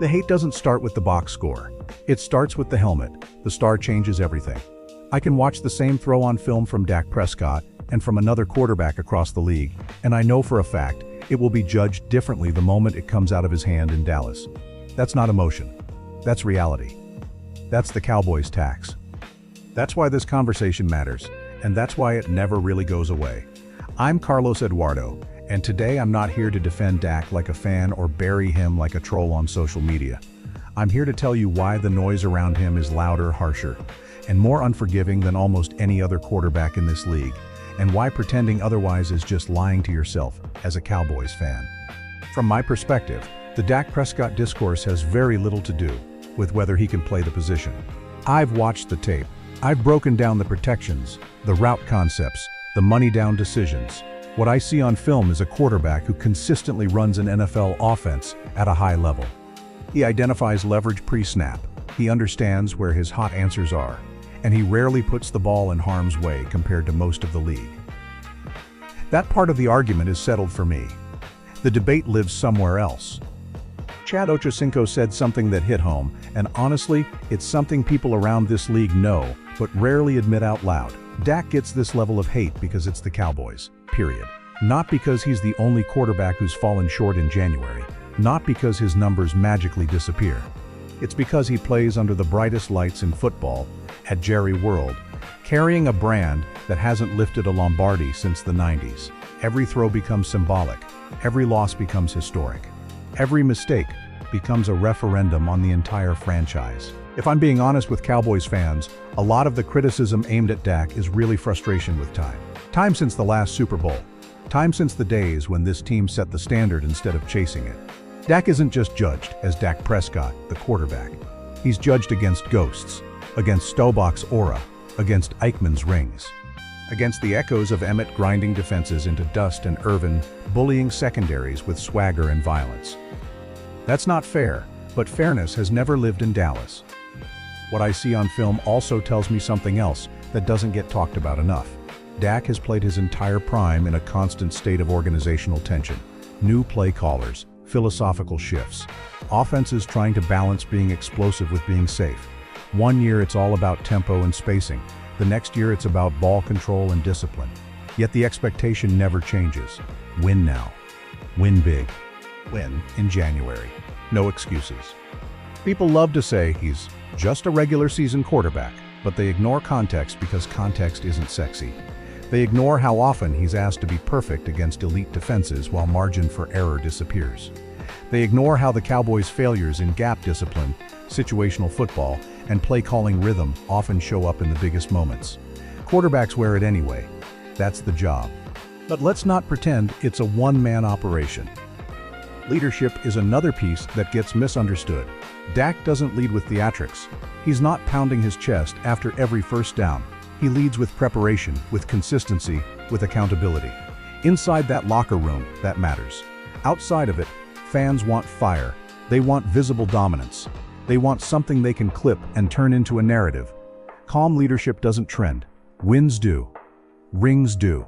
The hate doesn't start with the box score. It starts with the helmet. The star changes everything. I can watch the same throw on film from Dak Prescott and from another quarterback across the league, and I know for a fact it will be judged differently the moment it comes out of his hand in Dallas. That's not emotion. That's reality. That's the Cowboys' tax. That's why this conversation matters, and that's why it never really goes away. I'm Carlos Eduardo, and today I'm not here to defend Dak like a fan or bury him like a troll on social media. I'm here to tell you why the noise around him is louder, harsher, and more unforgiving than almost any other quarterback in this league, and why pretending otherwise is just lying to yourself as a Cowboys fan. From my perspective, the Dak Prescott discourse has very little to do with whether he can play the position. I've watched the tape. I've broken down the protections, the route concepts, the money-down decisions. What I see on film is a quarterback who consistently runs an NFL offense at a high level. He identifies leverage pre-snap. He understands where his hot answers are, and he rarely puts the ball in harm's way compared to most of the league. That part of the argument is settled for me. The debate lives somewhere else. Chad Ochocinco said something that hit home, and honestly, it's something people around this league know, but rarely admit out loud. Dak gets this level of hate because it's the Cowboys, period. Not because he's the only quarterback who's fallen short in January. Not because his numbers magically disappear. It's because he plays under the brightest lights in football, at Jerry World, carrying a brand that hasn't lifted a Lombardi since the 90s. Every throw becomes symbolic. Every loss becomes historic. Every mistake becomes a referendum on the entire franchise. If I'm being honest with Cowboys fans, a lot of the criticism aimed at Dak is really frustration with time. Time since the last Super Bowl. Time since the days when this team set the standard instead of chasing it. Dak isn't just judged as Dak Prescott, the quarterback. He's judged against ghosts, against Staubach's aura, against Eichmann's rings, against the echoes of Emmett grinding defenses into dust and Irvin bullying secondaries with swagger and violence. That's not fair, but fairness has never lived in Dallas. What I see on film also tells me something else that doesn't get talked about enough. Dak has played his entire prime in a constant state of organizational tension. New play callers, philosophical shifts, offenses trying to balance being explosive with being safe. One year it's all about tempo and spacing. The next year it's about ball control and discipline. Yet the expectation never changes. Win now. Win big. Win in January. No excuses. People love to say he's just a regular season quarterback, but they ignore context because context isn't sexy. They ignore how often he's asked to be perfect against elite defenses while margin for error disappears. They ignore how the Cowboys' failures in gap discipline, situational football, and play-calling rhythm often show up in the biggest moments. Quarterbacks wear it anyway. That's the job. But let's not pretend it's a one-man operation. Leadership is another piece that gets misunderstood. Dak doesn't lead with theatrics. He's not pounding his chest after every first down. He leads with preparation, with consistency, with accountability. Inside that locker room, that matters. Outside of it, fans want fire. They want visible dominance. They want something they can clip and turn into a narrative. Calm leadership doesn't trend. Wins do. Rings do.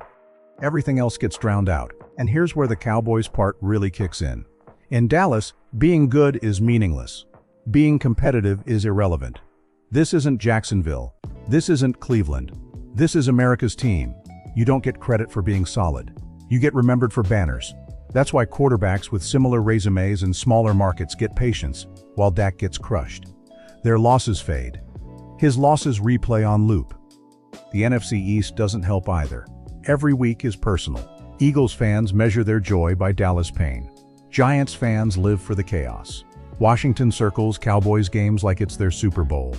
Everything else gets drowned out. And here's where the Cowboys part really kicks in. In Dallas, being good is meaningless. Being competitive is irrelevant. This isn't Jacksonville. This isn't Cleveland. This is America's team. You don't get credit for being solid. You get remembered for banners. That's why quarterbacks with similar resumes in smaller markets get patience, while Dak gets crushed. Their losses fade. His losses replay on loop. The NFC East doesn't help either. Every week is personal. Eagles fans measure their joy by Dallas pain. Giants fans live for the chaos. Washington circles Cowboys games like it's their Super Bowl.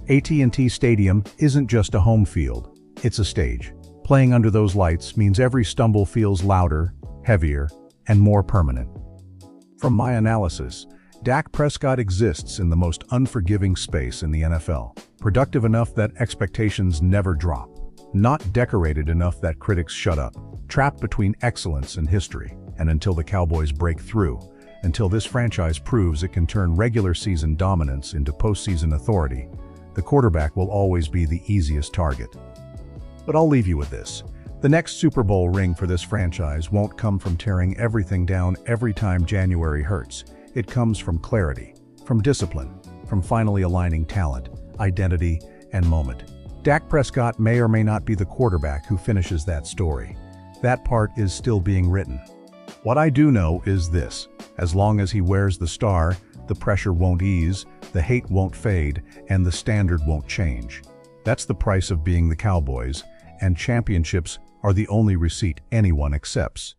AT&T Stadium isn't just a home field, it's a stage. Playing under those lights means every stumble feels louder, heavier, and more permanent. From my analysis, Dak Prescott exists in the most unforgiving space in the NFL. Productive enough that expectations never drop. Not decorated enough that critics shut up. Trapped between excellence and history. And until the Cowboys break through, until this franchise proves it can turn regular season dominance into postseason authority, the quarterback will always be the easiest target. But I'll leave you with this. The next Super Bowl ring for this franchise won't come from tearing everything down every time January hurts. It comes from clarity, from discipline, from finally aligning talent, identity, and moment. Dak Prescott may or may not be the quarterback who finishes that story. That part is still being written. What I do know is this: as long as he wears the star, the pressure won't ease, the hate won't fade, and the standard won't change. That's the price of being the Cowboys, and championships are the only receipt anyone accepts.